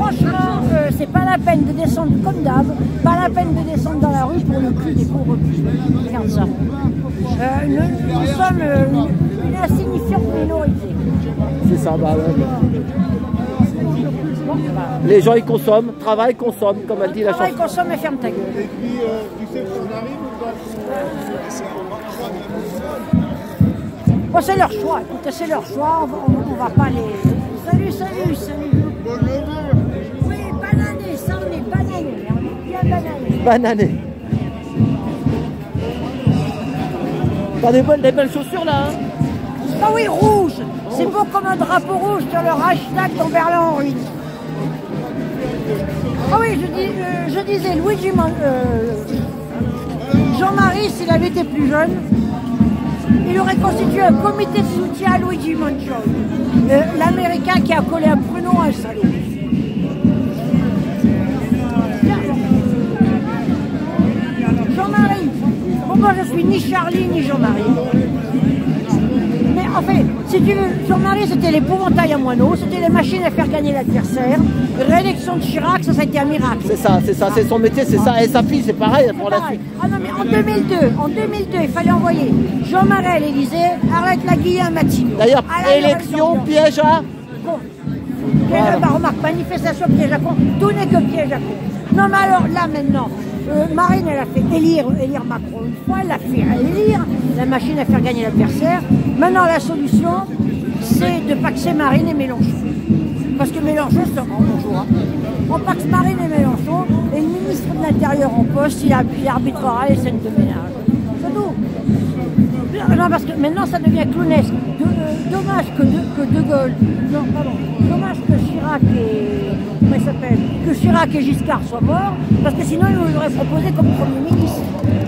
franchement, c'est pas la peine de descendre comme d'hab, pas la peine de descendre dans la rue pour le cul des pauvres. Regarde ça. Nous sommes une insignifiante minorité. C'est ça, bah ouais. Les gens ils consomment, travaillent, consomment, comme elle dit la chanson. Travaille, consomme et ferme ta gueule. Et puis, tu sais qu'on arrive ou pas? Bon, c'est leur choix, écoutez, c'est leur choix, on va pas les... Salut, salut, salut. Oui, banané, ça on est banané, on est bien banané. Banané. T'as des belles chaussures là, hein? Ah oui, rouge. C'est beau comme un drapeau rouge sur le hashtag dans Berlin en ruine. Ah oui, je disais, Jean-Marie, s'il avait été plus jeune, il aurait constitué un comité de soutien à Luigi Mangione, l'Américain qui a collé un pruneau à un salaud. Jean-Marie, bon, moi je suis ni Charlie ni Jean-Marie. Mais en fait, si tu veux, Jean-Marie c'était l'épouvantail à moineaux, c'était les machines à faire gagner l'adversaire. Réélection de Chirac, ça a été un miracle. C'est ça, c'est son métier, c'est ça. Et sa fille, c'est pareil pour la suite. Ah non, mais en 2002, il fallait envoyer Jean-Marie à l'Élysée, Arlette Laguille à Matignon. D'ailleurs, élection, piège à... Bon. Voilà. Bah, remarque, manifestation, piège à con, tout n'est que piège à con. Non, mais alors là, maintenant, Marine, elle a fait élire Macron une fois, elle l'a fait élire, la machine à faire gagner l'adversaire. Maintenant, la solution, c'est de paxer Marine et Mélenchon. Parce que Mélenchon, c'est un grand bonjour. On paxe Marine et Mélenchon, et le ministre de l'Intérieur en poste, il arbitrera les scènes de ménage. C'est tout. Non, parce que maintenant, ça devient clownesque. Dommage que De Gaulle, non, pardon, dommage que Chirac et... Comment il s'appelle? Que Chirac et Giscard soient morts, parce que sinon, ils nous l'auraient proposé comme Premier ministre.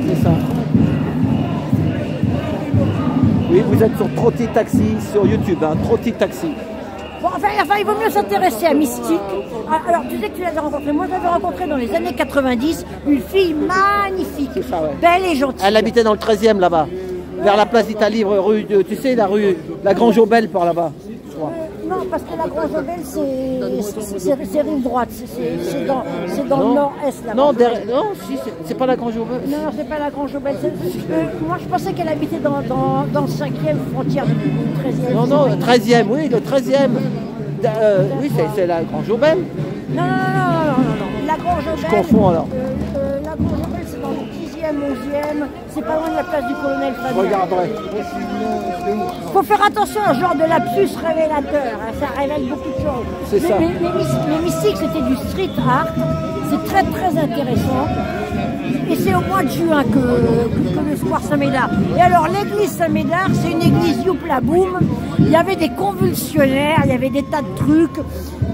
C'est ça. Oui, vous êtes sur Trotti Taxi sur YouTube, hein, Trotti Taxi. Bon, enfin, il vaut mieux s'intéresser à Mystique. Alors, tu sais que tu l'avais rencontrée. Moi, je l'avais rencontrée dans les années 90. Une fille magnifique, ça, ouais. Belle et gentille. Elle habitait dans le 13e là-bas, vers la place d'Italie, rue de, tu sais, la Grange Aubel par là-bas. Non, parce que la Grange Aubel, c'est rive droite. C'est dans le nord-est là-bas. Non, non, si, c'est pas la Grange Aubel. Non, c'est pas la Grange Aubel. Moi, je pensais qu'elle habitait dans le 5e frontière du 13e. Non, non, le 13e, oui, le 13e. Oui, c'est la Grange Aubel. Non. La Grange Aubel. Je confonds alors. La Grange Aubel, c'est dans le 10e, 11e. C'est pas loin de la place du colonel Fabien. Je regarderai. Faut faire attention à ce genre de lapsus révélateur, hein, ça révèle beaucoup de choses. C'est ça. Les mystiques, c'était du street art, c'est très très intéressant. Et c'est au mois de juin que le Square Saint-Médard. Et alors l'église Saint-Médard, c'est une église youpla boum. Il y avait des convulsionnaires, il y avait des tas de trucs.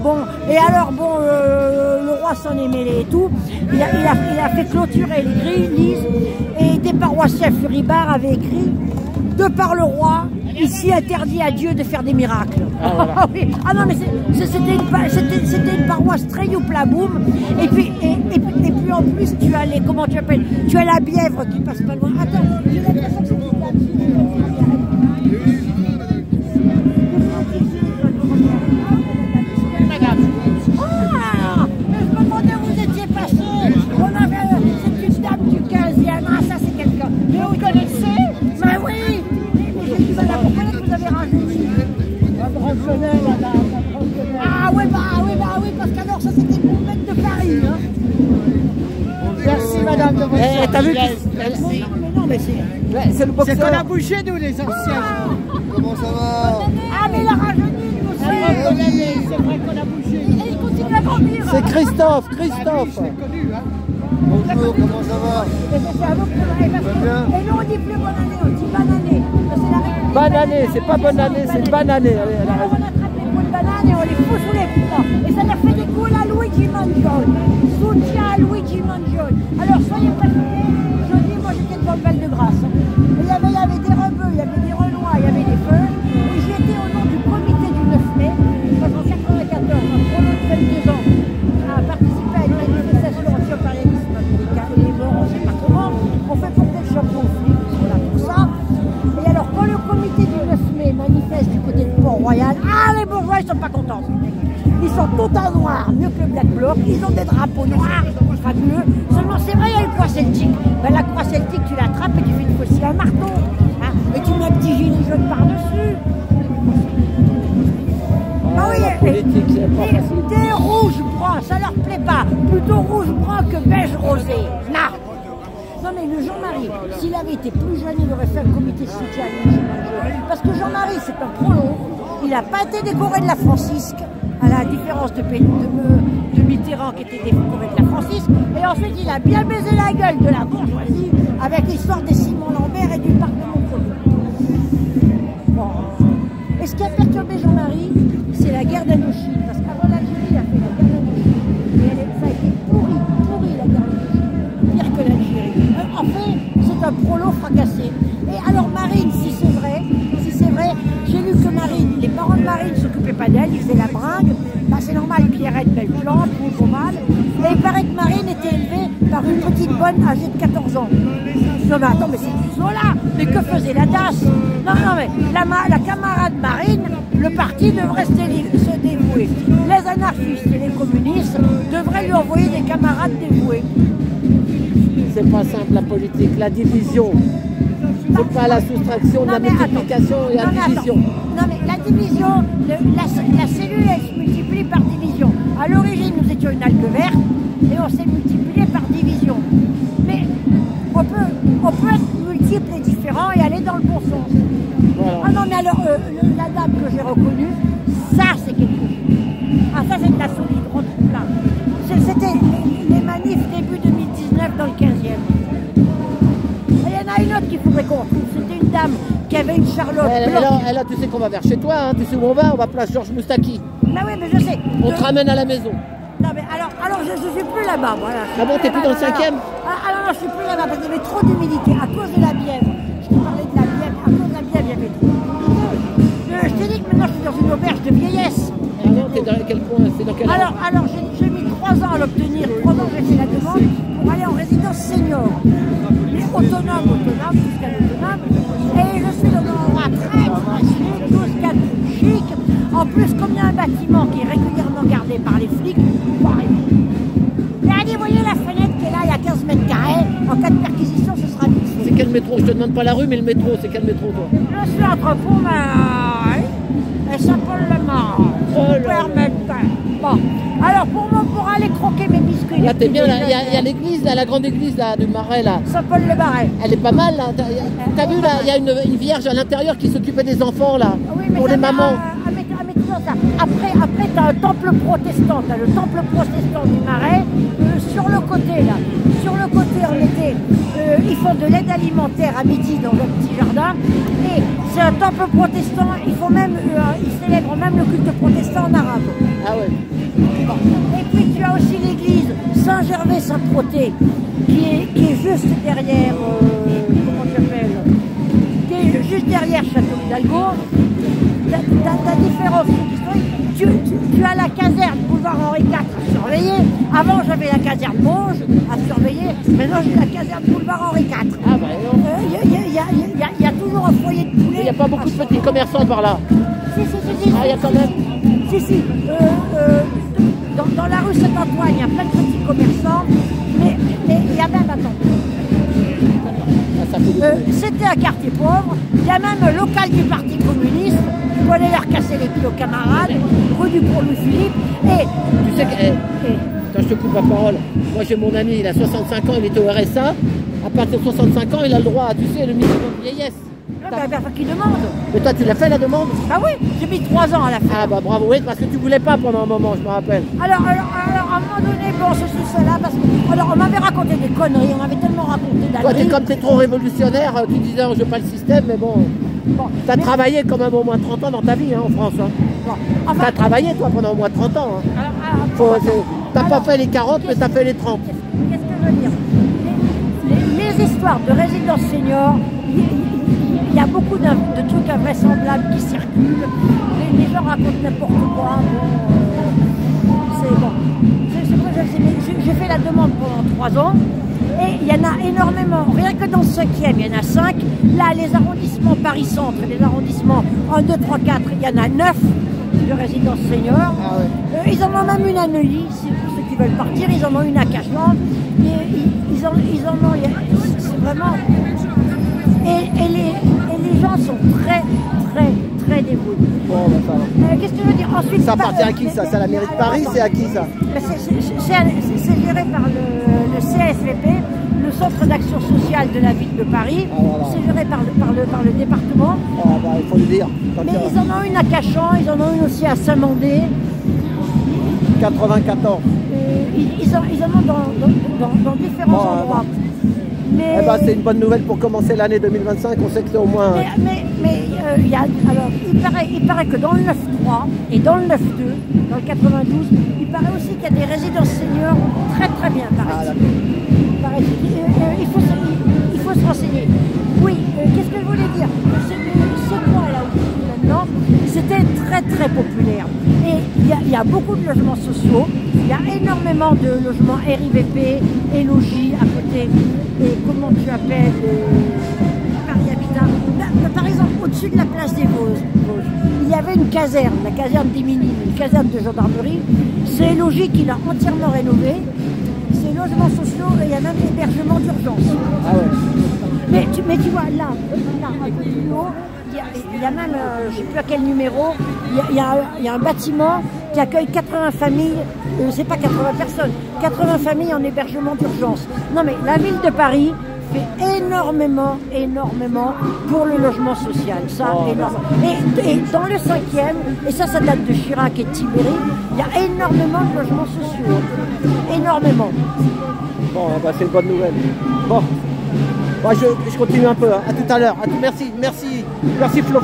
Bon, et alors bon, le roi s'en est mêlé et tout. Il a fait clôturer l'église et des paroissiens furibards avaient écrit: de par le roi, ici interdit à Dieu de faire des miracles. Ah, voilà. Oui. Ah non, mais c'était une paroisse très youpla boum. Et puis en plus, tu as les, comment tu appelles, tu as la Bièvre qui passe pas loin. Attends, j'ai l'impression que c'est une dame. Ah, mais je me demandais où vous étiez passé. C'est une dame du 15e. Ah, ça c'est quelqu'un. Mais vous connaissez? Mais oui. Mais j'ai du mal à comprendre que vous avez rajeuni. Ah oui, parce qu'alors ça c'était pour mettre de Paris. Hein. Merci madame de votre t'as vu Merci. Non, mais c'est le boxeur. C'est qu'on a bougé nous les anciens. Comment ça va? Ah mais il a rajeuni lui aussi. C'est vrai qu'on a bougé. Et il continue à grandir. C'est Christophe. Je l'ai connu, hein. Bonjour, comment ça va? Et nous on dit plus bonne année, on dit bananée. Banané, c'est pas bonne année, c'est banané. On attrape les boules de banane et on les fout sous les putains. Et ça leur fait des coups à Luigi Mangione. Soutien à Luigi Mangione. Alors soyez prévenus, jeudi moi j'étais devant le Val de Grâce. Et il y avait des rebeux, il y avait des renois, il y avait des feux. Et j'y étais au nom du comité du 9 mai, parce qu'en 94, un chrono de 22 ans a participé à une manifestation anti-impérialisme américain. Et les morts, on ne sait pas comment, on fait porter le chapeau aux flics, voilà pour ça. Et alors quand le comité du 9 mai manifeste du côté de Port-Royal, ah les bourgeois ils sont pas contents. Ils sont tout en noir, mieux que le Black Bloc. Ils ont des drapeaux noirs, fabuleux. Seulement, c'est vrai, il y a une croix celtique. Ben, la croix celtique, tu l'attrapes et tu fais une faucille à un marteau. Hein, et tu mets un petit gilet jaune par-dessus. Ah oui, la politique, c'est pas facile. des rouges bruns, ça leur plaît pas. Plutôt rouge brun que beige rosé. Non. Non mais le Jean-Marie, s'il avait été plus jeune, il aurait fait un comité de soutien. Parce que Jean-Marie, c'est un prolo. Il n'a pas été décoré de la Francisque, à la différence de Mitterrand qui était décoré de la Francisque. Et ensuite, il a bien baisé la gueule de la bourgeoisie avec l'histoire des Simon Lambert et du parc de Montpellier. Bon. Et ce qui a perturbé Jean-Marie, c'est la guerre d'Indochine. Parce qu'avant l'Algérie, il a fait la guerre d'Indochine. Et ça a été pourri la guerre d'Indochine. Pire que l'Algérie. En fait, c'est un prolo fracassé. Et alors Marine, si c'est vrai, j'ai lu que Marine, les parents de Marine ne s'occupaient pas d'elle, ils faisaient la bringue. Bah, c'est normal, Pierrette, belle plante, beau mal. Et il paraît que Marine était élevée par une petite bonne âgée de 14 ans. Non mais attends, mais c'est du Zola. Mais que faisait la DAS? Non mais la camarade Marine, le parti devrait se dévouer. Les anarchistes et les communistes devraient lui envoyer des camarades dévoués. C'est pas simple la politique, la division. C'est pas la soustraction de la multiplication et la division. Non mais la division, la cellule elle se multiplie par division. À l'origine nous étions une algue verte et on s'est multiplié par division. Mais on peut être multiple et différent et aller dans le bon sens. Voilà. Ah non mais alors la dame que j'ai reconnue, ça c'est quelque chose. Ah ça c'est de la solide, on trouve là. C'était les manifs début 2019 dans le 15e. Il y en a une autre qu'il faudrait qu'on retrouve. C'était une dame qui avait une Charlotte. Elle, tu sais qu'on va vers chez toi, hein. Tu sais où on va place Georges Moustaki. Bah oui, mais je sais. On te ramène à la maison. Non mais alors je suis plus là-bas, voilà. Ah bon, t'es plus dans le 5e? Ah non, je suis plus là-bas parce qu'il y avait trop d'humidité à cause de la bièvre. Je t'ai parlé de la bièvre, à cause de la bièvre, il y avait trop. Je t'ai dit que maintenant je suis dans une auberge de vieillesse. Ah non, t'es dans quel coin? C'est dans quel Alors j'ai mis 3 ans à l'obtenir, 3 ans j'ai fait la demande pour aller en résidence senior. Mais autonome, jusqu'à l'autonome. Et je suis dans un endroit très facile, tout ce qu'il y a de plus chic. En plus, comme il y a un bâtiment qui est régulièrement gardé par les flics, et allez, voyez la fenêtre qui est là, il y a 15 mètres carrés. En cas de perquisition, ce sera vite fait. C'est quel métro? Je te demande pas la rue, mais le métro, c'est quel métro toi? Je suis entre Pont-Marais et Saint-Paul-le-Marne. Bon, alors pour aller croquer mes biscuits. Là, t'es bien, il y a l'église, la grande église là, du Marais là. Saint-Paul-le-Marais. Elle est pas mal là. T'as vu là, il y a une vierge à l'intérieur qui s'occupait des enfants là, oui, pour les mamans. Après, tu as un temple protestant, tu as le temple protestant du Marais, sur le côté là. Sur le côté, on était, ils font de l'aide alimentaire à midi dans un petit jardin, et c'est un temple protestant, ils célèbrent même le culte protestant en arabe. Ah ouais. Bon. Et puis tu as aussi l'église Saint-Gervais-Saint-Protais, qui est juste derrière, comment ça s'appelle, qui est juste derrière Château Hidalgo. T'as différence historique. Tu as la caserne boulevard Henri IV à surveiller. Avant j'avais la caserne Monge à surveiller. Maintenant j'ai la caserne boulevard Henri IV. Ah bah non. Il y a toujours un foyer de poulet. Il n'y a pas beaucoup de petits commerçants par là. Si. Ah, il y a quand même. Si. Dans la rue Saint-Antoine, il y a plein de petits commerçants. Mais il y a même, c'était un quartier pauvre. Il y a même un local du Parti communiste. Il faut aller leur casser les pieds aux camarades. Rue du Pont Louis-Philippe. Et tu sais que. Quand je te coupe la parole, moi j'ai mon ami, il a 65 ans, il est au RSA. À partir de 65 ans, il a le droit à, tu sais, le minimum de vieillesse. Qui demande. Mais toi, tu l'as fait la demande? Ah oui, j'ai mis 3 ans à la fin. Ah bah bravo, oui, parce que tu voulais pas pendant un moment, je me rappelle. Alors à un moment donné, bon, je suis cela parce que. Alors, on m'avait raconté des conneries, on m'avait tellement raconté d'années. Toi, comme t'es trop révolutionnaire, tu disais, je veux pas le système, mais bon. T'as travaillé quand même au moins 30 ans dans ta vie, hein, en France. Hein. Bon, enfin, t'as travaillé, toi, pendant au moins 30 ans. Hein. T'as pas fait les 40, mais t'as fait les 30. Qu'est-ce que je veux dire? Les histoires de résidence senior, il y a beaucoup de trucs invraisemblables qui circulent. Les gens racontent n'importe quoi. C'est bon. J'ai fait la demande pendant 3 ans. Et il y en a énormément, rien que dans le 5e, il y en a 5. Là, les arrondissements Paris-Centre, les arrondissements 1, 2, 3, 4, il y en a 9. de résidence senior. Ah ouais. Ils en ont même une à Neuilly, c'est pour ceux qui veulent partir. Ils en ont une à Cachan. Ils en ont, c'est vraiment... Et les gens sont très, très, très dévoués. Bon, bah, ça va. Qu'est-ce que je veux dire? Ensuite, Ça appartient à qui ça? C'est à la mairie de Paris? C'est à qui ça? C'est géré par le CSVP, le Centre d'action sociale de la ville de Paris. Ah, voilà. C'est géré par le département. Ah, bah, il faut le dire. Mais ils en ont une à Cachan, ils en ont une aussi à Saint-Mandé. 94. Ils en ont dans différents endroits. Mais, Eh ben, c'est une bonne nouvelle pour commencer l'année 2025. On sait que c'est au moins. il y a, alors, il paraît que dans le 9-3 et dans le 9-2, dans le 92, il paraît aussi qu'il y a des résidences seniors très très bien, il faut se renseigner. Oui, qu'est-ce que je voulais dire? Ce coin-là où maintenant, c'était très très populaire. Et il y a beaucoup de logements sociaux, il y a énormément de logements RIVP et logis à côté. Et comment tu appelles Paris Habitat? Par exemple, au-dessus de la place des Vosges, il y avait une caserne, la caserne des Minimes, une caserne de gendarmerie. C'est logis qu'il a entièrement rénové. C'est logements sociaux et il y a même l'hébergement d'urgence. Ah ouais. Mais tu vois, là, à côté de l'eau, il y a même, je ne sais plus à quel numéro, il y a un bâtiment qui accueille 80 familles, c'est pas 80 personnes, 80 familles en hébergement d'urgence. Non mais la ville de Paris fait énormément pour le logement social, ça, énormément. Et dans le 5e, et ça date de Chirac et de Tibéri, il y a énormément de logements sociaux, énormément. Bon, bah, c'est une bonne nouvelle. Bon, bah, je continue un peu. Hein. À tout à l'heure. Merci Flo.